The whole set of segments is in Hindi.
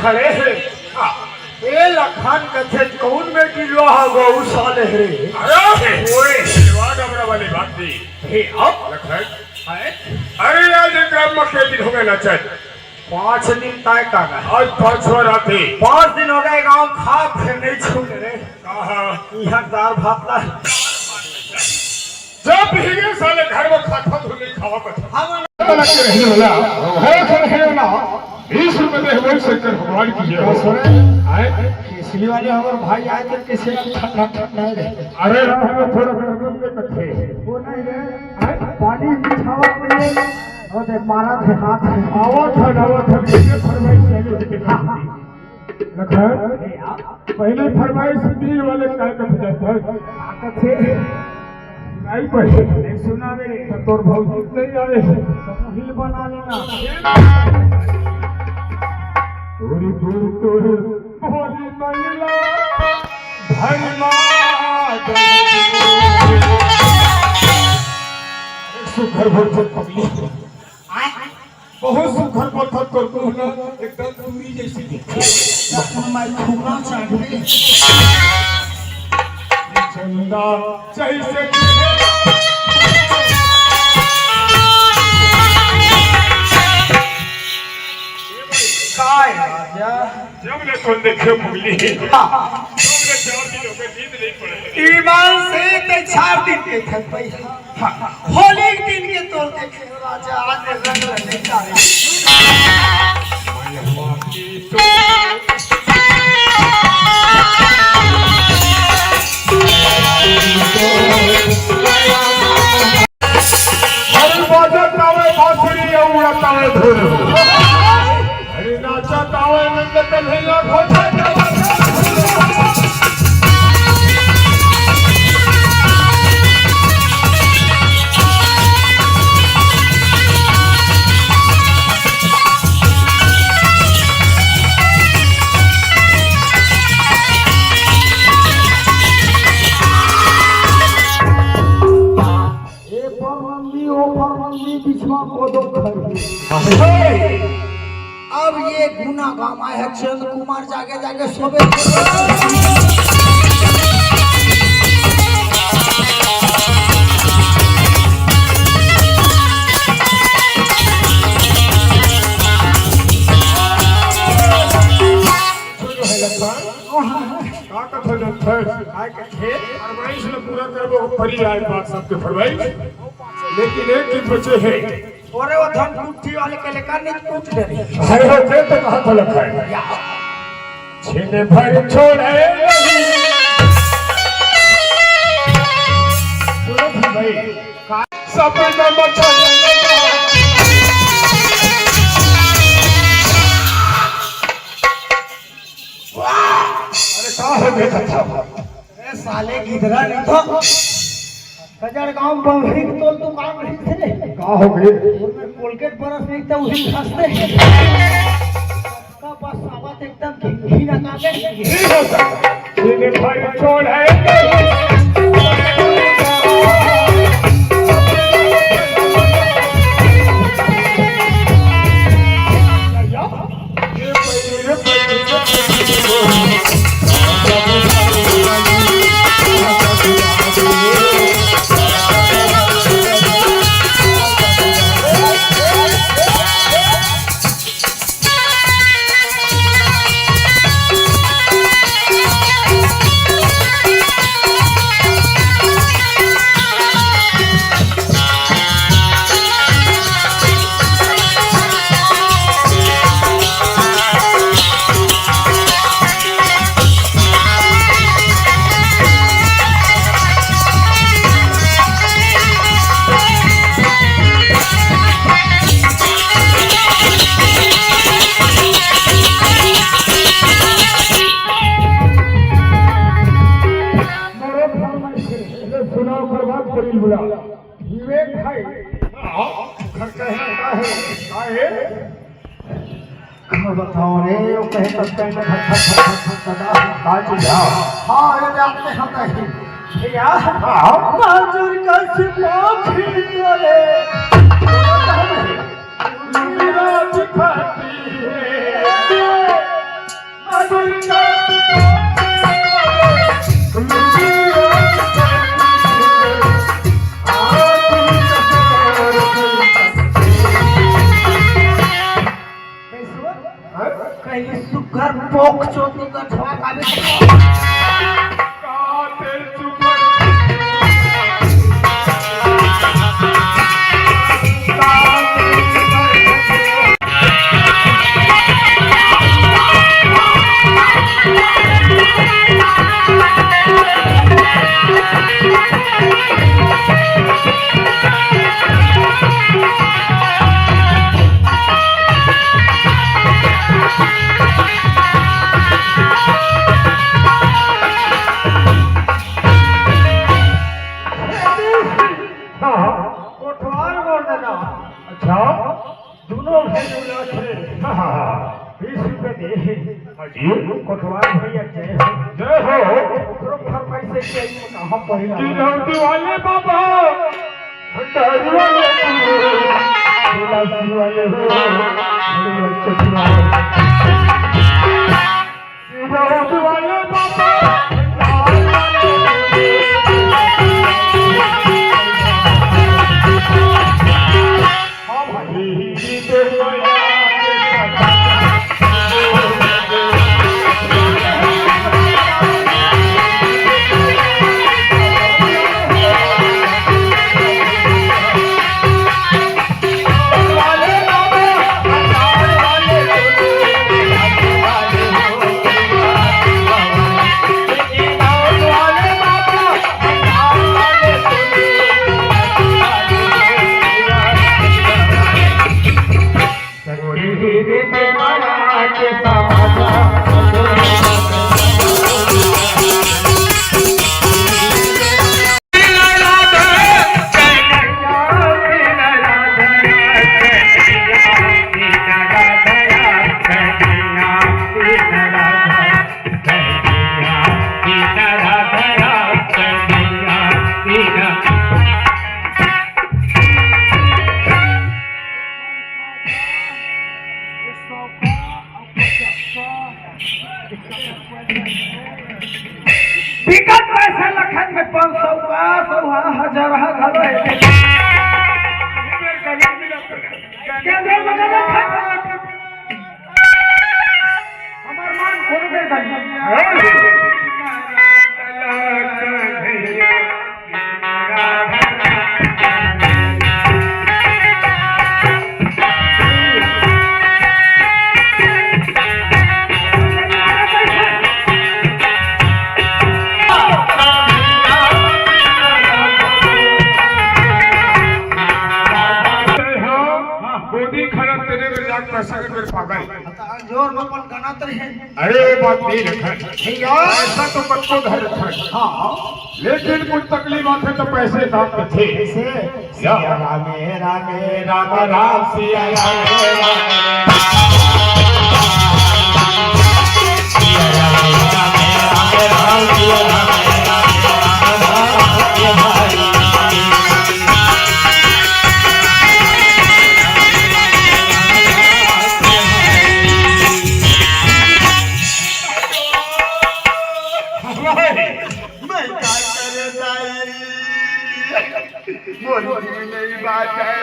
खड़े हैं। ए लखन कथे कौन में गिलवा गौ साले रे। अरे ओए सिलवा डबरा वाली बात थी। हे अब लखन है अरे आज ग्राम में के दिन हो गए ना चल 5 दिन तय का आज 5 रात है 5 दिन हो गए गांव खा फिर नहीं छूट रे। कहा यहाँ दाल भात ला जब भीगे साले घर में खाता तो नहीं खावा पता हम लग के रहने वाला है रहे वाला 20 रुपए दे बोल शंकर भगवान की जय सुने आए केसली वाले हमारे भाई आए थे किसी ठंडा नहीं रहे। अरे राह में थोड़ा गरम के कथे वो नहीं रहे पानी बिछावा पड़े और दे मारा थे हाथ में आवा था ये फरमाइश पहले से दिखा लखन पहले फरमाइश बीर वाले काय का जाता है ताकत से नहीं पहले नहीं सुना मेरे तोर भौजी नहीं आए तो हिल बना लेना दूरी दूर तोर भोली महिला भरमा सुखर भर पगली बहुत सुखर पत्थर कर को ना एकदम पूरी जैसी दिखे अपन मार खूबा चाहे चंदा जैसे काय राजा जब ले तो देखे पगली जब ले 4 दिन हो गए नींद नहीं पड़े ईमान से ते 4 दिन के थे पैसा होली के दिन के तोड़ देखे राजा आज रंग लगने का हर बाजा तावे बांसुरी उड़ाता है धुन हरि नाचा तावे नंद कन्हैया खोजा अब ये गुना गामा है चंद कुमार जाके जाके सोबे फरमाइश में पूरा करबो फरी आए बात सबके फरमाइश लेकिन एक चीज बचे है और वो धन कुट्टी वाले के लेकर नहीं टूट गए अरे वो फिर तो कहां तो लखा है छेने भर छोड़े सुनो भाई सब नमक अरे कहां हो गया था ए साले गिदरा नहीं तो कजर गांव बंगरी तो दुकान रही थे कहां हो गए उसमें कोलगेट बरस नहीं था उसी खासते का बस आवाज एकदम घी ना कागे नहीं हो सकता छेने भर छोड़े विवेक भाई घर कहना है बताओ रे वो कहे सकते हैं काट जाओ हाँ ये जानते हम नहीं भैया माजूर का सिपाही करे नीरज फटी है पहले सुगर पोक चोटी का छवा काबे काते सुपर अच्छा दोनों भैया थे 20 रुपए दे जी कोटवार भैया जय हो ओकरो फरमाइश से कहां पहिला दिलौती वाले बाबा भंडारी वाले दिलौती वाले हो दिलौती वाले बाबा टिकट पैसा लखन में 500 का 1000 घरो है क्या दे मगर हमार मान खोल दे गली जोर में अपन गनात रहे अरे बात नहीं रखा ऐसा तो बच्चों घर रखा हाँ लेकिन कुछ तकलीफ आते तो पैसे दांत थे सिया रामे रामे राम राम सिया रामे सिया रामे रामे राम सिया रामे नहीं बात है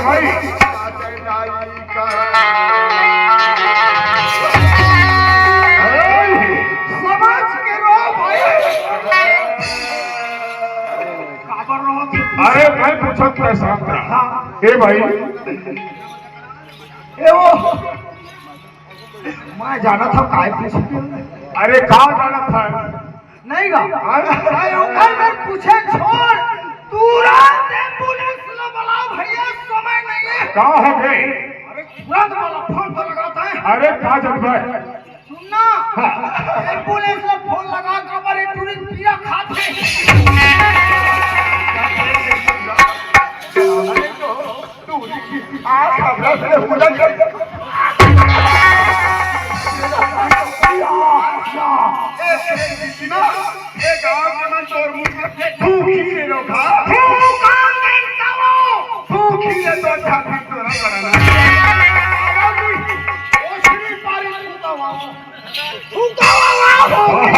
भाई अरे मैं पूछा कैसा ए भाई ए वो मैं जाना था काय पूछते अरे कहाँ जाना था नहीं गा अरे उधर में पूछे छोड़ तुरंत एम्बुलेंस ला बुलाओ भैया समय नहीं है कहाँ हो गए अरे तुरंत वाला फोन तो लगाता है अरे कहाँ जब भाई सुनना एम्बुलेंस ला फोन लगा कर हमारे टूरिस्ट पिया खाते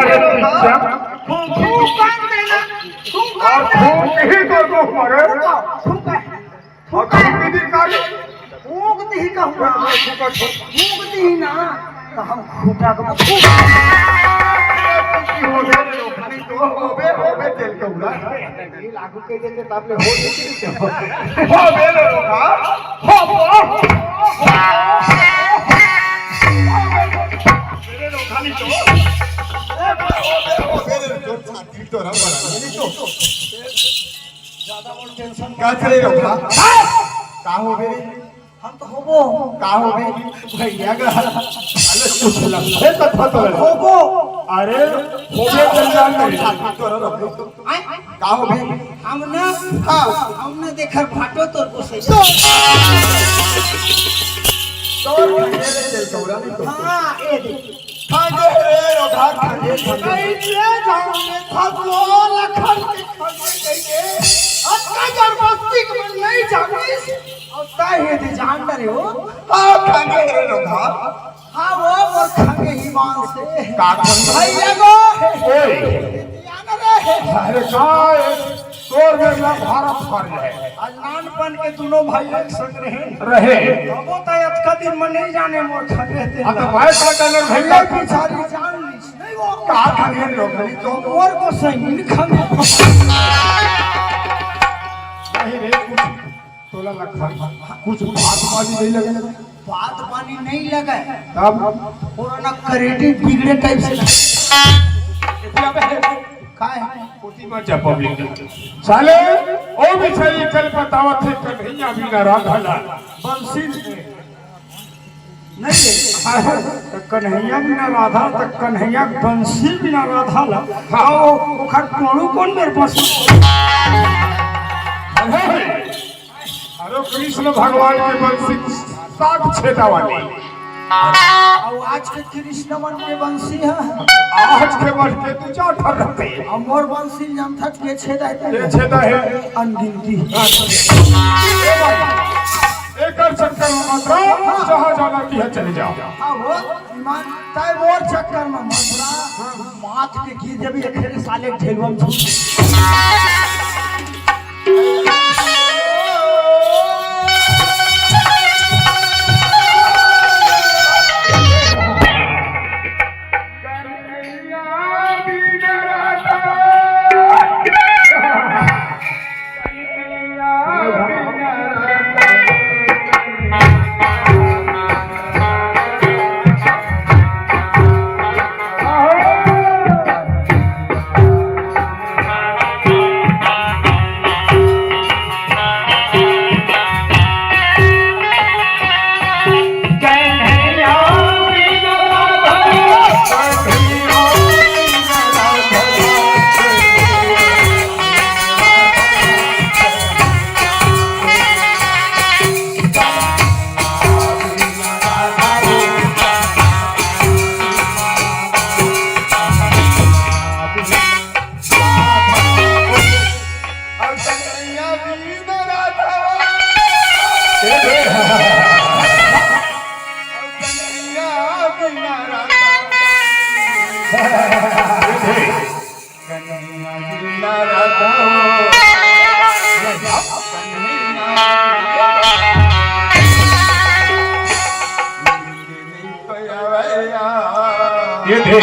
अरे पिच्चा और फूक ही तो मरे हम तो होबो भैया होबो अरे हमने देखा फाटो तो पोसे हाँ ए नहीं जान रहे हो हाँ वो खंगे हिमान से भैया गो अरे तोर में भारत फर है आज नानपन के दोनों भाई एक संग रहे वो तो आज का दिन में नहीं जाने मोर खंगे थे तो भाई का कलर भैया पिछाड़ी जान ली नहीं वो का खंगे लोग तो मोर को सही खंगे नहीं रे तोला लखा कुछ बात पानी नहीं लगे बात पानी नहीं लगा तब पुराना क्रेडिट बिगड़े टाइप से पब्लिक साले ओ भी सही चल बतावत है कन्हैया बिना राधा बंसी नहीं तो कन्हैया बिना राधा तक कन्हैया बंसी बिना राधा ला हाँ वो खट कोणू कौन मेरे पास अरे कृष्ण भगवान के बंसी 7 छेदा वाली और आज के कृष्ण मन के बंसी है आज के वर्ष के तू जा ठर रहते और मोर बंसी जान था के छेदा है ये छेदा है अनगिनती एक चक्कर में मात्र जहां जाना की है चले जाओ हां वो ईमान ताई मोर चक्कर में मथुरा माथ के की जब एक साले ठेलवम छूट ये दे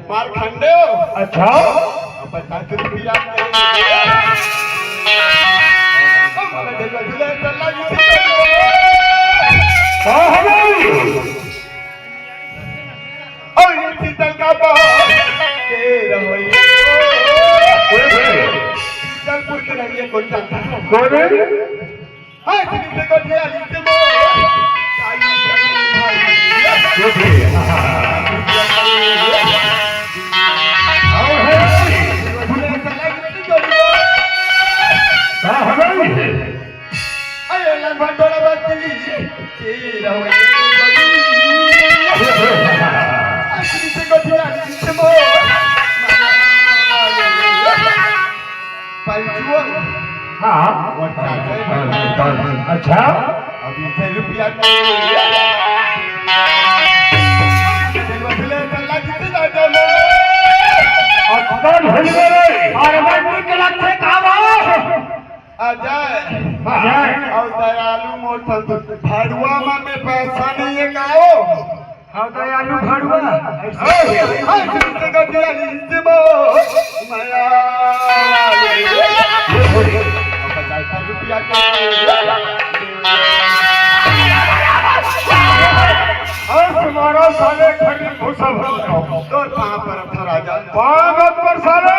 मार खंडे हो अच्छा 50 रुपया कौन जानता है अच्छा अभी रुपया और दयालु मोटल भड़ुआ में पैसा नहीं है गाओ हाँ दयालु भड़ुआ रुपया तुम्हारा साले खड़ी घुसा भर तो कहाँ पर था राजा बागत पर साले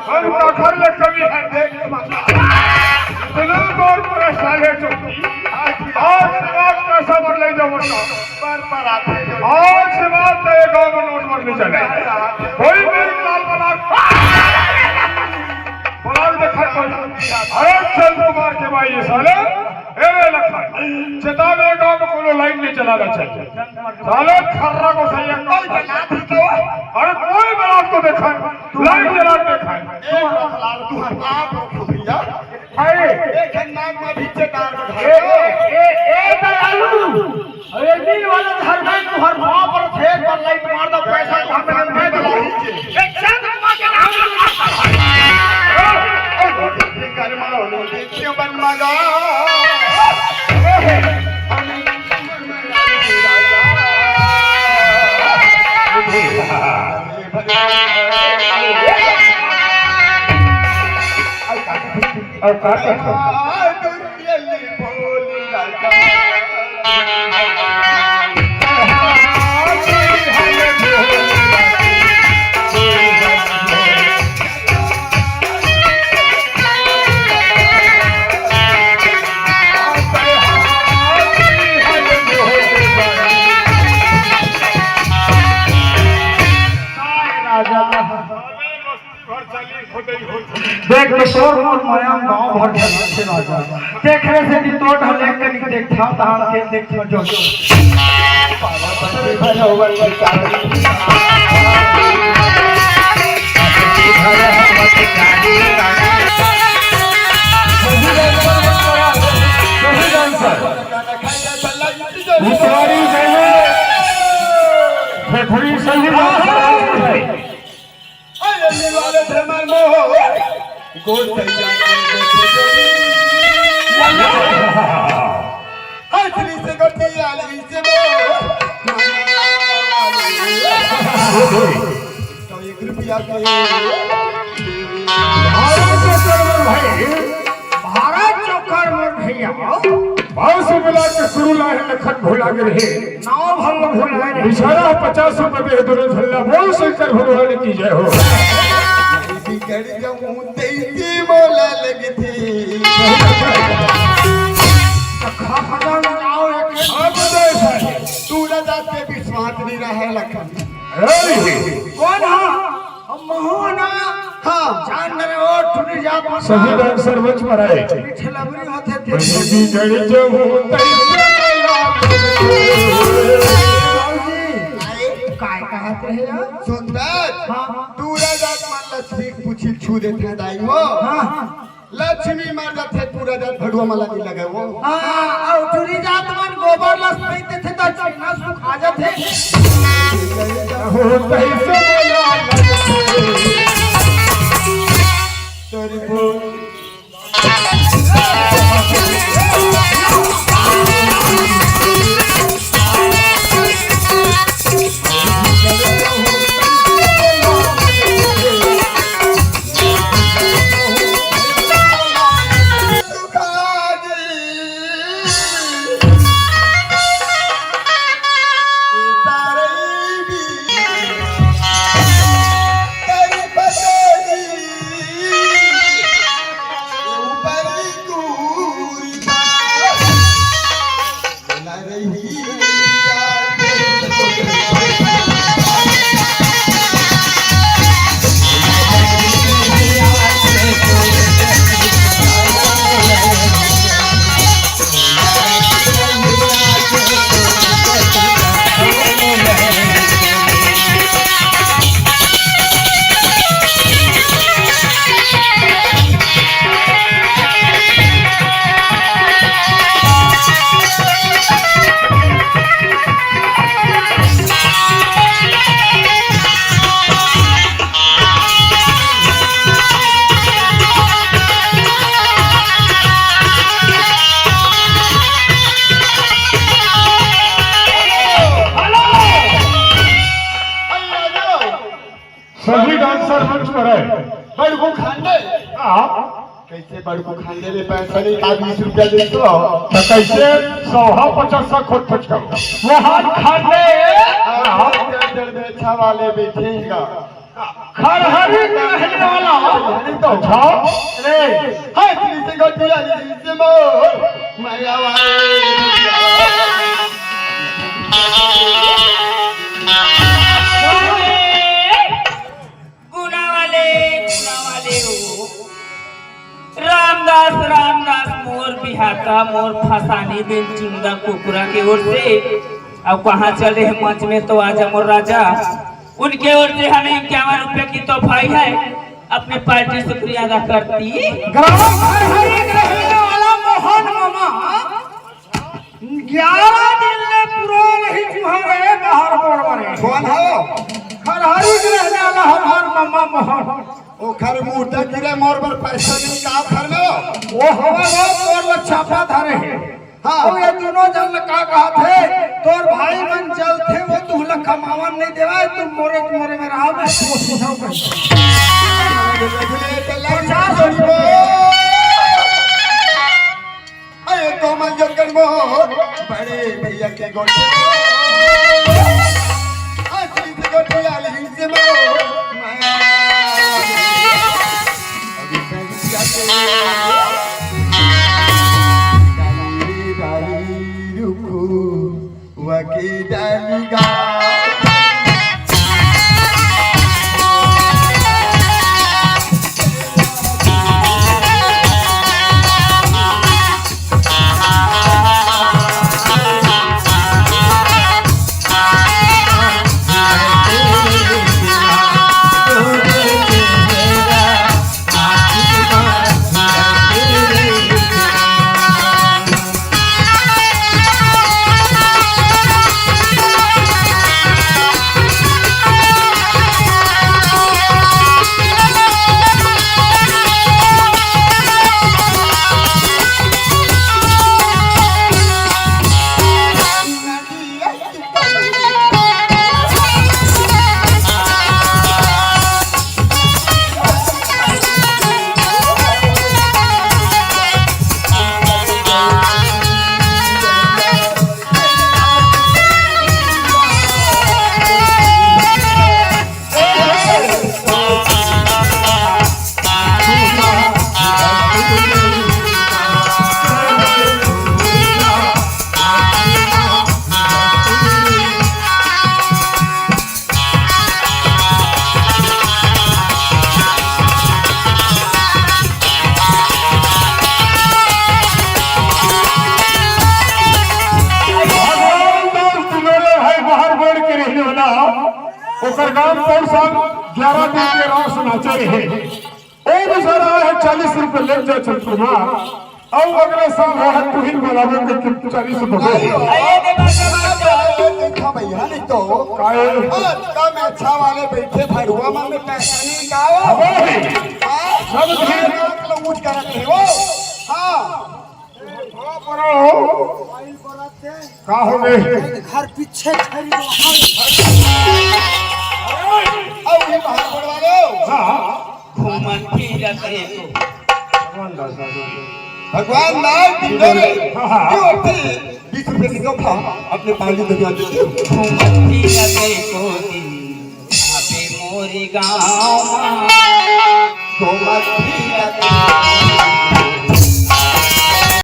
हर कखर ले कभी है देख इतना गौर पर साले चौकी आज बात पैसा भर ले जाओ पर आते आज से बात है गाँव में नोट भर नहीं चले कोई मेरी लाल बलाक देखा अरे चल कुमार के भाई ये साले एरे लखा चेतावे गांव में कोनो लाइन नहीं चलाना चाहिए साले खर्रा को सही अंकल अरे कोई बात को देखा लाइन चला देखा तू आप भैया अरे एक नाम में पीछे डाल ए दयालु अरे दिल वाला घर में तू हर वहां पर थे पर लाइन मार दो पैसा हमें दे दो एक चंद मार के नाम क्यों बन मगा और का देख तो तोर मोर माया गांव भर से राजा देखने से दी तोड़ हले के नहीं देखा तहां के देख जो पावा बच्चे भर होगा थोड़ी सही भारत चौकर मोर भैया भाव से मिला के शुरू लाए लखन भूला के रहे नाव भल भूला रे बिचारा 50 रुपए दे दो झल्ला बोल शंकर भगवान की जय हो बिगड़ जाऊं तेरी बोला लगी थी तू राजा पे विश्वास नहीं रहे लखन कौन हाँ हम मोहना हाँ जान रहे हो टूट जा संविधान सर्वोच्च पर आए छलबरी होते थे बिगड़ जाऊं काय कहते हैं सुंदर तू राजा मान लक्ष्मी पूछी छू देते दाई हो लक्ष्मी मार जाते पूरा जात भड़ुआ माला नहीं लगे वो हां और चुरी जात मन गोबर लस पीते थे तो चना सुखा जाते हो कैसे तेरी बोल करे बड़को खाने हाँ कैसे बड़को खाने में पैसा नहीं का 20 रुपया दे तो कैसे 150 खोद खोज करो वहाँ खाने अच्छा वाले बैठेगा खरहरी में रहने वाला यानी तो अच्छा रे हाय से गटिया से मोर माया गुना वाले हो रामदास रामदास मोर बिहाता मोर फसानी बिन चुंदा कुकुरा की ओर से अब कहाँ चले हैं मंच में तो आजा मोर राजा उनके ओर से हमें 51 रुपए की तोहफाई है अपनी पार्टी शुक्रिया अदा करती ग्राम खरहरी रहने वाला मोहन मामा 11 दिन में पूरा नहीं चूहा गए बाहर बोर्ड मरे कौन हो खरहरी रहने वाला हमार मामा मोहन ओ घर मूर्ता गिरे मोर पर पैसा नहीं का घर में वो हवा वो तोर छापा धरे है हाँ और ये दोनों जन का कहा थे तोर भाई मन चल थे वो तू कमावन नहीं देवा तुम मोरे में रहा मैं पूछाऊं अरे तो मन जंगल मोर बड़े भैया के गोटे असली से गोटे आली से मोर अभी पैसा के गाड़ी रुको वकी डालीगा ओकर गांव कौन साल 11 दिन के रास नाचे रहे ओ बेचारा है 40 रुपए ले जा चल कुमार और अगले साल राहत तुहिन बोलावे के 40 रुपए देखा भैया नहीं तो काहे का में अच्छा वाले बैठे भरुआ में पैसा नहीं गाओ सब ठीक लोग कुछ करत है वो हां का हो गए घर पीछे खड़ी और ये बाहर पड़वा लो हां घूमन फिरत एको भगवान नाम दिंदरे क्यों होती 20 रुपए की तोहफा अपने पाली दुनिया देते घूमन फिरत एको दिन आबे मोरी गाँव गोमत